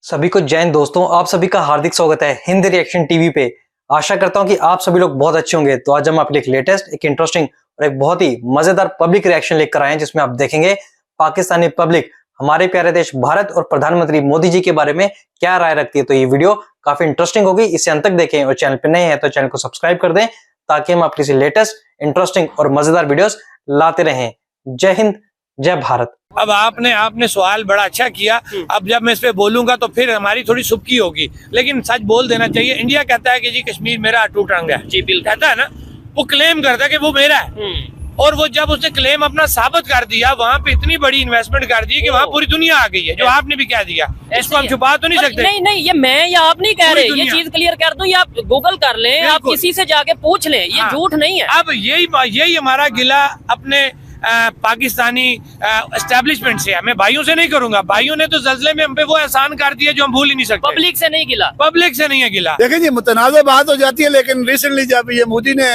सभी को जय हिंद दोस्तों, आप सभी का हार्दिक स्वागत है हिंद रिएक्शन टीवी पे। आशा करता हूं कि आप सभी लोग बहुत अच्छे होंगे। तो आज हम आपके लिए एक लेटेस्ट, एक इंटरेस्टिंग और एक बहुत ही मजेदार पब्लिक रिएक्शन लेकर आए हैं, जिसमें आप देखेंगे पाकिस्तानी पब्लिक हमारे प्यारे देश भारत और प्रधानमंत्री मोदी जी के बारे में क्या राय रखती है। तो ये वीडियो काफी इंटरेस्टिंग होगी, इसे अंत तक देखें और चैनल पर नए हैं तो चैनल को सब्सक्राइब कर दें ताकि हम आपके लिए लेटेस्ट, इंटरेस्टिंग और मजेदार वीडियोस लाते रहें। जय हिंद, जय भारत। अब आपने सवाल बड़ा अच्छा किया। अब जब मैं इस पे बोलूंगा तो फिर हमारी थोड़ी सुबकी होगी, लेकिन सच बोल देना चाहिए। इंडिया कहता है कि जी कश्मीर मेरा अटूट अंग है, जी बिल्कुल कहता है ना, वो क्लेम करता है कि वो मेरा है। और वो जब उसने क्लेम अपना साबित कर दिया, वहाँ पे इतनी बड़ी इन्वेस्टमेंट कर दी कि वहाँ पूरी दुनिया आ गई है, जो आपने भी कह दिया। इसको हम छुपा तो नहीं सकते। नहीं, ये मैं या आप नहीं कह रहे, ये चीज क्लियर कर दूं, या आप गूगल कर लें, आप किसी से जाके पूछ लें, ये झूठ नहीं है। अब यही हमारा गिला अपने पाकिस्तानी एस्टेब्लिशमेंट से है। मैं भाइयों से नहीं करूंगा। भाइयों ने तो जल्जले में हम पे वो एहसान कर दिया जो हम भूल ही नहीं सकते। पब्लिक से नहीं गिला, पब्लिक से नहीं है गिला। देखिए जी, मुतनाज़ बात हो जाती है, लेकिन रिसेंटली जब ये मोदी ने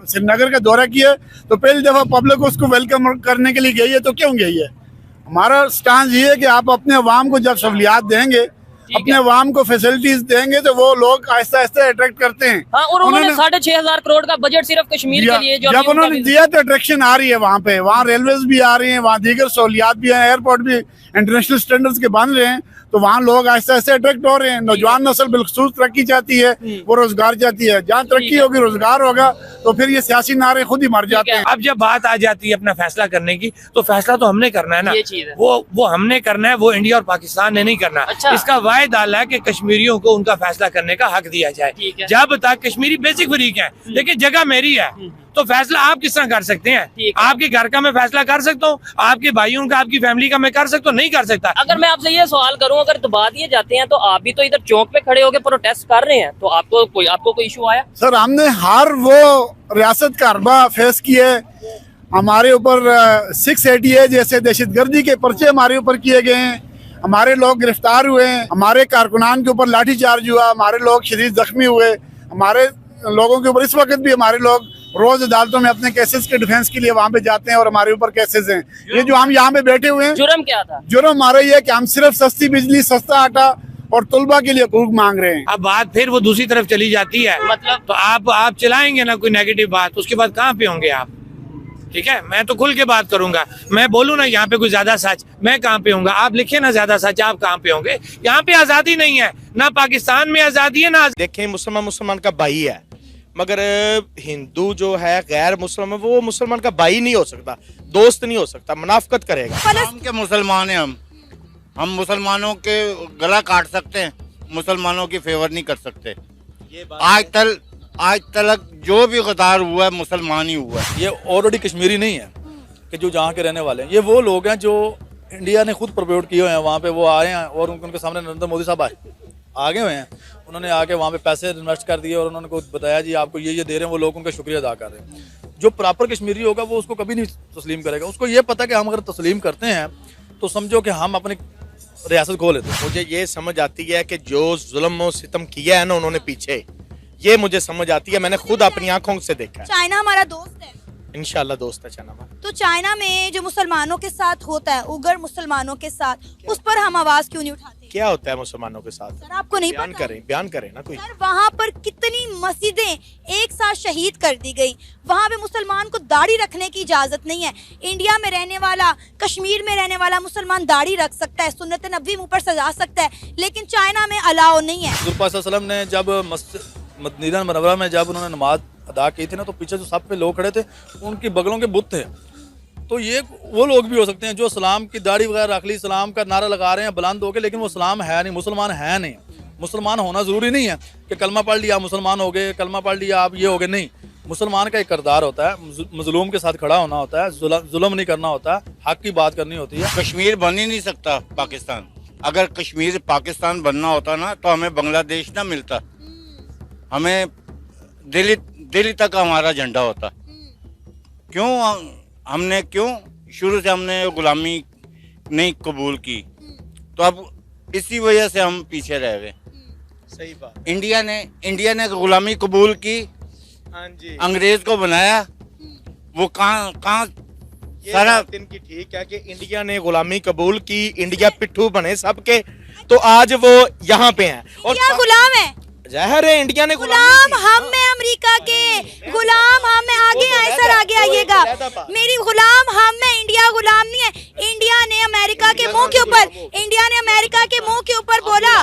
श्रीनगर का दौरा किया तो पहली दफा पब्लिक उसको वेलकम करने के लिए गई है। तो क्यों गई है? हमारा स्टांस ये है कि आप अपने अवाम को जब सहूलियात देंगे, अपने अवाम को फैसिलिटीज देंगे, तो वो लोग आहिस्ता आहिस्ता अट्रैक्ट करते हैं। हाँ, और उन्होंने 6,500 करोड़ का बजट सिर्फ कश्मीर के लिए जब उन्होंने दिया तो अट्रैक्शन आ रही है वहाँ पे। वहाँ रेलवेज भी आ रही हैं, वहाँ दीगर सहूलियात भी हैं, एयरपोर्ट भी इंटरनेशनल स्टैंडर्ड्स के बन रहे हैं, तो वहाँ लोग आहिस्ता आहिस्ता अट्रैक्ट हो रहे हैं। नौजवान नस्ल बिलखसूस तरक्की चाहती है, वो रोजगार चाहती है। जहाँ तरक्की होगी, रोजगार होगा, तो फिर ये सियासी नारे खुद ही मर जाते हैं। अब जब बात आ जाती है अपना फैसला करने की, तो फैसला तो हमने करना है ना। वो हमने करना है, वो इंडिया और पाकिस्तान ने नहीं करना। अच्छा। इसका वायदा डाला है कि कश्मीरियों को उनका फैसला करने का हक दिया जाए। जब तक कश्मीरी बेसिक फरीक है, लेकिन जगह मेरी है, तो फैसला आप किस तरह कर सकते हैं? आपके घर का मैं फैसला कर सकता हूँ, आपके भाइयों का, आपकी फैमिली का मैं कर सकता हूँ? नहीं कर सकता। अगर मैं आपसे ये सवाल करूं, अगर दबा दिए जाते हैं तो आप भी तो इधर चौक पे खड़े होकर प्रोटेस्ट कर रहे हैं, तो आपको कोई इशू आया? सर, हमने हर वो रियासत का अरबा फेस किए। हमारे ऊपर 680 जैसे दहशतगर्दी के पर्चे हमारे ऊपर किए गए हैं, हमारे लोग गिरफ्तार हुए हैं, हमारे कारकुनान के ऊपर लाठीचार्ज हुआ, हमारे लोग शदीद जख्मी हुए, हमारे लोगों के ऊपर इस वक्त भी हमारे लोग रोज अदालतों में अपने केसेस के डिफेंस के लिए वहाँ पे जाते हैं और हमारे ऊपर केसेस हैं। ये जो हम यहाँ पे बैठे हुए हैं, जुर्म क्या था? जुर्म हमारा ये है कि हम सिर्फ सस्ती बिजली, सस्ता आटा और तुलबा के लिए हकूक मांग रहे हैं। अब बात फिर वो दूसरी तरफ चली जाती है, मतलब तो आप चलाएंगे ना कोई नेगेटिव बात, उसके बाद कहाँ पे होंगे आप? ठीक है, मैं तो खुल के बात करूंगा। मैं बोलूँ ना यहाँ पे कोई ज्यादा सच, मैं कहाँ पे होऊंगा? आप लिखे ना ज्यादा सच, आप कहाँ पे होंगे? यहाँ पे आजादी नहीं है, ना पाकिस्तान में आजादी है, ना। देखें, मुसलमान का भाई है, मगर हिंदू जो है गैर मुसलमान, वो मुसलमान का भाई नहीं हो सकता, दोस्त नहीं हो सकता, मुनाफकत करेगा। हम के मुसलमान हैं, हम मुसलमानों के गला काट सकते हैं, मुसलमानों की फेवर नहीं कर सकते। आज तक जो भी गद्दार हुआ है मुसलमान ही हुआ है। ये ऑलरेडी कश्मीरी नहीं है कि जो जहाँ के रहने वाले हैं, ये वो लोग हैं जो इंडिया ने खुद प्रमोट किए हुए हैं। वहाँ पे वो आए हैं और उनके सामने नरेंद्र मोदी साहब आगे हुए हैं, उन्होंने आके वहाँ पे पैसे इन्वेस्ट कर दिए और उन्होंने को बताया जी आपको ये दे रहे हैं। वो लोग उनका शुक्रिया अदा कर रहे हैं। जो प्रॉपर कश्मीरी होगा वो उसको कभी नहीं तस्लीम करेगा। उसको ये पता कि हम अगर तस्लीम करते हैं तो समझो कि हम अपनी रियासत खो लेते हैं। मुझे ये समझ आती है कि जो जुल्म और सितम किया है ना उन्होंने पीछे, ये मुझे समझ आती है। मैंने खुद अपनी आंखों से देखा है। चाइना हमारा दोस्त है, इंशाल्लाह दोस्त है चाइना। तो चाइना में जो मुसलमानों के साथ होता है, उगर मुसलमानों के साथ, उस पर हम आवाज क्यों नहीं उठाते? क्या होता है मुसलमानों के साथ? सर, आपको नहीं बयान पता? बयान करें ना कोई। सर, वहाँ पर कितनी मस्जिदें एक साथ शहीद कर दी गई। वहाँ पे मुसलमान को दाढ़ी रखने की इजाजत नहीं है। इंडिया में रहने वाला, कश्मीर में रहने वाला मुसलमान दाढ़ी रख सकता है, सुन्नत नबी मुंह पर सजा सकता है, लेकिन चाइना में अलाउ नहीं है। हुज़ूर पाक सल्लल्लाहु अलैहि वसल्लम ने जब मदीना मुनव्वरा में जब उन्होंने नमाज अदा की थी ना, तो पीछे जो सब पे लोग खड़े थे उनकी बगलों के बुत थे। तो ये वो लोग भी हो सकते हैं जो सलाम की दाढ़ी वगैरह रख ली, सलाम का नारा लगा रहे हैं बुलंद होके, लेकिन वो सलाम है नहीं, मुसलमान है नहीं। मुसलमान होना ज़रूरी नहीं है कि कलमा पढ़ लिया आप मुसलमान हो गए, कलमा पढ़ लिया आप ये हो गए। नहीं, मुसलमान का एक किरदार होता है, मजलूम के साथ खड़ा होना होता है, जुल्म नहीं करना होता है, हक की बात करनी होती है। कश्मीर बन ही नहीं सकता पाकिस्तान। अगर कश्मीर पाकिस्तान बनना होता ना तो हमें बांग्लादेश ना मिलता, हमें दिल्ली तक हमारा झंडा होता। क्यों शुरू से हमने गुलामी नहीं कबूल की, तो अब इसी वजह से हम पीछे रह गए। सही बात। इंडिया ने गुलामी कबूल की, हाँ जी, अंग्रेज को बनाया। वो कहाँ सारा दिन की ठीक है कि इंडिया ने गुलामी कबूल की, इंडिया पिट्ठू बने सबके, तो आज वो यहाँ पे हैं और इंडिया गुलाम है, जाहिर है इंडिया ने गुलाम हम हैं अमेरिका के, गुलाम हम हैं। आगे आए सर, आगे आइएगा। मेरी गुलाम हम हैं, इंडिया गुलाम नहीं है। इंडिया ने अमेरिका के मुंह के ऊपर, इंडिया ने अमेरिका के मुंह के ऊपर बोला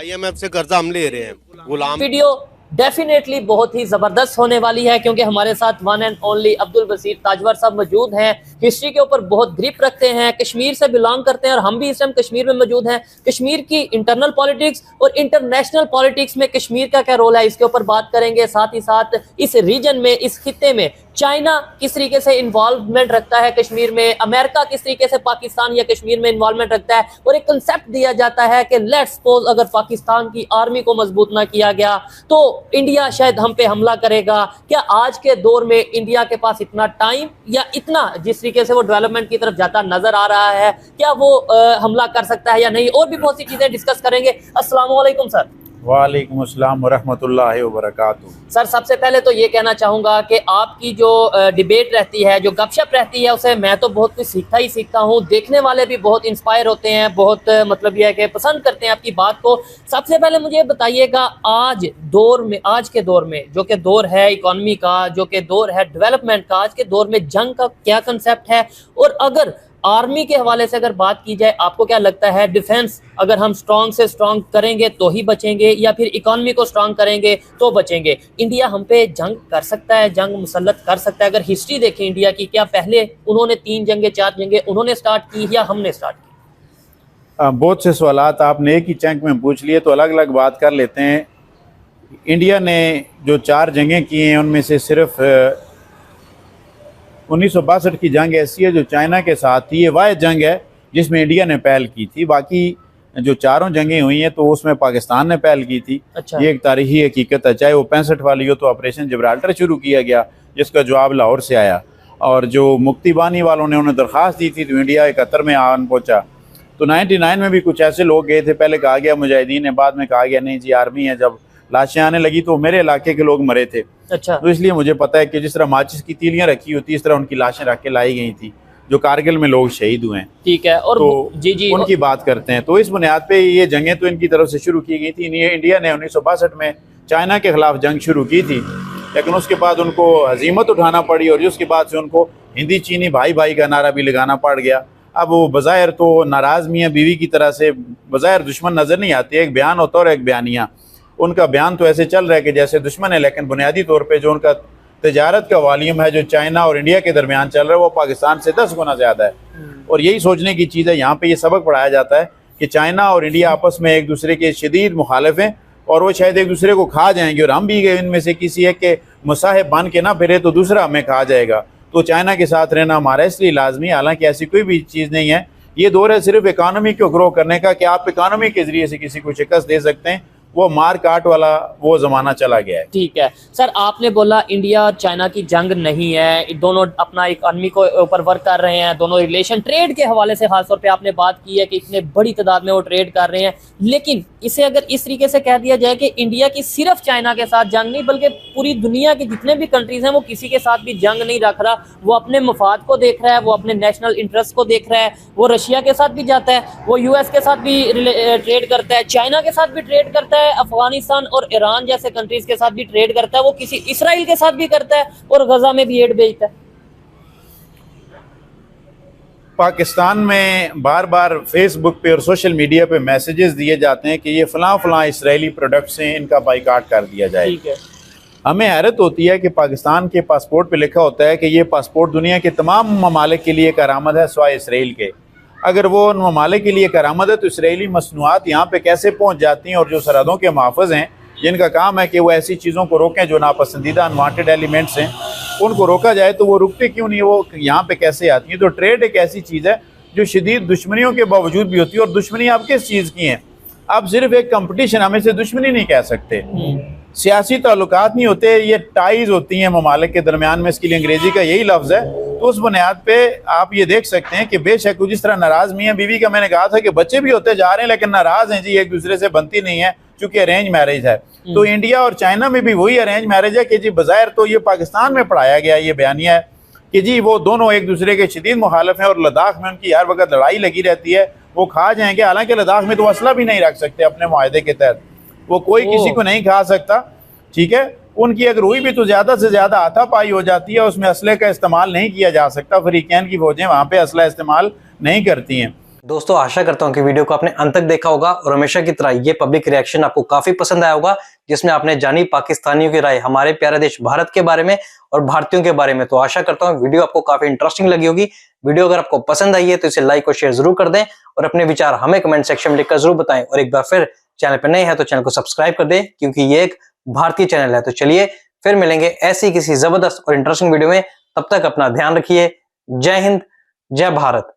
IMF से कर्जा हम ले रहे हैं, गुलाम। वीडियो डेफिनेटली बहुत ही जबरदस्त होने वाली है क्योंकि हमारे साथ वन एंड ओनली अब्दुल बसीर ताजवर साहब मौजूद हैं। हिस्ट्री के ऊपर बहुत ग्रिप रखते हैं, कश्मीर से बिलोंग करते हैं और हम भी इस टाइम कश्मीर में मौजूद हैं। कश्मीर की इंटरनल पॉलिटिक्स और इंटरनेशनल पॉलिटिक्स में कश्मीर का क्या रोल है, इसके ऊपर बात करेंगे। साथ ही साथ इस रीजन में, इस खित्ते में चाइना किस तरीके से इन्वॉल्वमेंट रखता है कश्मीर में, अमेरिका किस तरीके से पाकिस्तान या कश्मीर में इन्वॉल्वमेंट रखता है। और एक कंसेप्ट दिया जाता है कि लेट्स सपोज अगर पाकिस्तान की आर्मी को मजबूत ना किया गया तो इंडिया शायद हम पे हमला करेगा। क्या आज के दौर में इंडिया के पास इतना टाइम या इतना जिस तरीके से वो डेवलपमेंट की तरफ जाता नजर आ रहा है, क्या वो हमला कर सकता है या नहीं? और भी बहुत सी चीजें डिस्कस करेंगे। अस्सलाम वालेकुम सर। वालेकुम अस्सलाम वरहमतुल्लाहि वबरकातुहू। सर सबसे पहले तो ये कहना चाहूँगा कि आपकी जो डिबेट रहती है, जो गपशप रहती है, उसे मैं तो बहुत कुछ सीखता ही सीखता हूँ। देखने वाले भी बहुत इंस्पायर होते हैं, बहुत मतलब यह है कि पसंद करते हैं आपकी बात को। सबसे पहले मुझे बताइएगा आज के दौर में जो कि दौर है इकॉनमी का, जो कि दौर है डेवलपमेंट का, आज के दौर में जंग का क्या कंसेप्ट है? और अगर आर्मी के हवाले से अगर बात की जाए, आपको क्या लगता है डिफेंस अगर हम स्ट्रॉन्ग से स्ट्रॉन्ग करेंगे तो ही बचेंगे या फिर इकॉनमी को स्ट्रॉन्ग करेंगे तो बचेंगे? इंडिया हम पे जंग कर सकता है, जंग मुसल्लत कर सकता है? अगर हिस्ट्री देखें इंडिया की, क्या पहले उन्होंने 3 जंगें 4 जंगें उन्होंने स्टार्ट की या हमने स्टार्ट की? बहुत से सवालात आपने एक ही चंक में पूछ लिए, तो अलग अलग बात कर लेते हैं। इंडिया ने जो 4 जंगें की हैं उनमें से सिर्फ 1962 की जंग ऐसी है जो चाइना के साथ थी, ये वाहिद जंग है जिसमें इंडिया ने पहल की थी। बाकी जो 4 जंगें हुई हैं तो उसमें पाकिस्तान ने पहल की थी। अच्छा। ये एक तारीखी हकीकत है। चाहे वो 65 वाली हो तो ऑपरेशन जिब्राल्टर शुरू किया गया जिसका जवाब लाहौर से आया, और जो मुक्ति बानी वालों ने उन्हें दरख्वास्त दी थी तो इंडिया 71 में आन पहुँचा। तो 99 में भी कुछ ऐसे लोग गए थे, पहले कहा गया मुजाहिदीन है, बाद में कहा गया नहीं जी आर्मी है। जब लाशें आने लगी तो मेरे इलाके के लोग मरे थे। अच्छा। तो इसलिए मुझे पता है कि जिस तरह माचिस की तीलियां रखी होती इस तरह उनकी लाशें रख के लाई गई थी जो कारगिल में लोग शहीद हुए हैं। ठीक है। और तो जी उनकी बात करते हैं। तो इस बुनियाद पे ये जंगें तो इनकी तरफ से शुरू की गई थी। इंडिया ने 1962 में चाइना के खिलाफ जंग शुरू की थी, लेकिन उसके बाद उनको हजीमत उठाना पड़ी और उसके बाद से उनको हिंदी चीनी भाई भाई का नारा भी लगाना पड़ गया। अब वो बज़ाहिर तो नाराज़ मियाँ बीवी की तरह से बज़ाहिर दुश्मन नज़र नहीं आती, एक बयान होता है और एक बयानिया। उनका बयान तो ऐसे चल रहा है कि जैसे दुश्मन है, लेकिन बुनियादी तौर पे जो उनका तजारत का वॉल्यूम है जो चाइना और इंडिया के दरमियान चल रहा है वो पाकिस्तान से 10 गुना ज़्यादा है। और यही सोचने की चीज़ है, यहाँ पे ये सबक पढ़ाया जाता है कि चाइना और इंडिया आपस में एक दूसरे के शदीद मुखालिफ हैं और वो शायद एक दूसरे को खा जाएंगे, और हम भी गए इनमें से किसी एक के मुसाहिब बन के ना फिरे तो दूसरा हमें खा जाएगा। तो चाइना के साथ रहना हमारा इसलिए लाजमी, हालांकि ऐसी कोई भी चीज़ नहीं है। ये दौर है सिर्फ इकानमी को ग्रो करने का कि आप इकानमी के ज़रिए से किसी को शिकस्त दे सकते हैं। वो मार काट वाला वो ज़माना चला गया है। ठीक है सर, आपने बोला इंडिया और चाइना की जंग नहीं है, दोनों अपना इकॉनमी को ऊपर वर्क कर रहे हैं, दोनों रिलेशन ट्रेड के हवाले से खासतौर पे आपने बात की है कि इतने बड़ी तादाद में वो ट्रेड कर रहे हैं। लेकिन इसे अगर इस तरीके से कह दिया जाए कि इंडिया की सिर्फ चाइना के साथ जंग नहीं बल्कि पूरी दुनिया के जितने भी कंट्रीज हैं वो किसी के साथ भी जंग नहीं रख रहा, वो अपने मफाद को देख रहा है, वो अपने नेशनल इंटरेस्ट को देख रहा है। वो रशिया के साथ भी जाता है, वो यूएस के साथ भी ट्रेड करता है, चाइना के साथ भी ट्रेड करता है, अफगानिस्तान और ईरान जैसे कंट्रीज के साथ भी ट्रेड करता है, वो किसी इसराइल के साथ भी करता है और गजा में भी एड भेजता है। पाकिस्तान में बार बार फेसबुक पे और सोशल मीडिया पे मैसेजेस दिए जाते हैं कि ये फ़लाँ इसराइली प्रोडक्ट्स हैं, इनका बाइकाट कर दिया जाए। ठीक है। हमें हैरत होती है कि पाकिस्तान के पासपोर्ट पे लिखा होता है कि ये पासपोर्ट दुनिया के तमाम ममालिक के लिए करामद है सिवाय इसराइल के। अगर वो उन ममालिक के लिए करामद है तो इसराइली मसनूआत यहाँ पे कैसे पहुँच जाती हैं? और जो सरहदों के मुहाफ़िज़ हैं जिनका काम है कि वो ऐसी चीज़ों को रोकें जो नापसंदीदा अनवांटेड एलिमेंट्स हैं, उनको रोका जाए, तो वो रुकते क्यों नहीं, वो यहाँ पे कैसे आती हैं? तो ट्रेड एक ऐसी चीज़ है जो शदीद दुश्मनियों के बावजूद भी होती है। और दुश्मनी आप किस चीज़ की हैं? आप सिर्फ एक कंपटीशन, हमें से दुश्मनी नहीं कह सकते, सियासी ताल्लुकात नहीं होते, ये टाइज होती हैं ममालिक के दरमियान में। इसके लिए अंग्रेज़ी का यही लफ्ज़ है। तो उस बुनियाद पे आप ये देख सकते हैं कि बेशक जिस तरह नाराज़ मियाँ बीवी का मैंने कहा था कि बच्चे भी होते जा रहे हैं लेकिन नाराज़ हैं जी, एक दूसरे से बनती नहीं है चूँकि अरेंज मैरिज है। तो इंडिया और चाइना में भी वही अरेंज मैरिज है कि जी बज़ाहिर तो ये पाकिस्तान में पढ़ाया गया ये बयानिया है कि जी वो दोनों एक दूसरे के शदीद मुखालिफ हैं और लद्दाख में उनकी हर वक्त लड़ाई लगी रहती है। वो खा जाएंगे। हालांकि लद्दाख में तो असला भी नहीं रख सकते अपने मुआहदे के तहत, वो कोई किसी को नहीं खा सकता, ठीक है। उनकी अगर हुई भी तो ज़्यादा से ज़्यादा हाथापाई हो जाती है, उसमें असले का इस्तेमाल नहीं किया जा सकता। अफ्रीकन की फौजें वहाँ पे असला इस्तेमाल नहीं करती हैं। दोस्तों आशा करता हूं कि वीडियो को आपने अंत तक देखा होगा और हमेशा की तरह ये पब्लिक रिएक्शन आपको काफी पसंद आया होगा, जिसमें आपने जानी पाकिस्तानियों की राय हमारे प्यारे देश भारत के बारे में और भारतीयों के बारे में। तो आशा करता हूं वीडियो आपको काफी इंटरेस्टिंग लगी होगी। वीडियो अगर आपको पसंद आई है तो इसे लाइक और शेयर जरूर कर दें और अपने विचार हमें कमेंट सेक्शन में लिखकर जरूर बताएं। और एक बार फिर चैनल पर नए हैं तो चैनल को सब्सक्राइब कर दें, क्योंकि ये एक भारतीय चैनल है। तो चलिए फिर मिलेंगे ऐसी किसी जबरदस्त और इंटरेस्टिंग वीडियो में। तब तक अपना ध्यान रखिए। जय हिंद, जय भारत।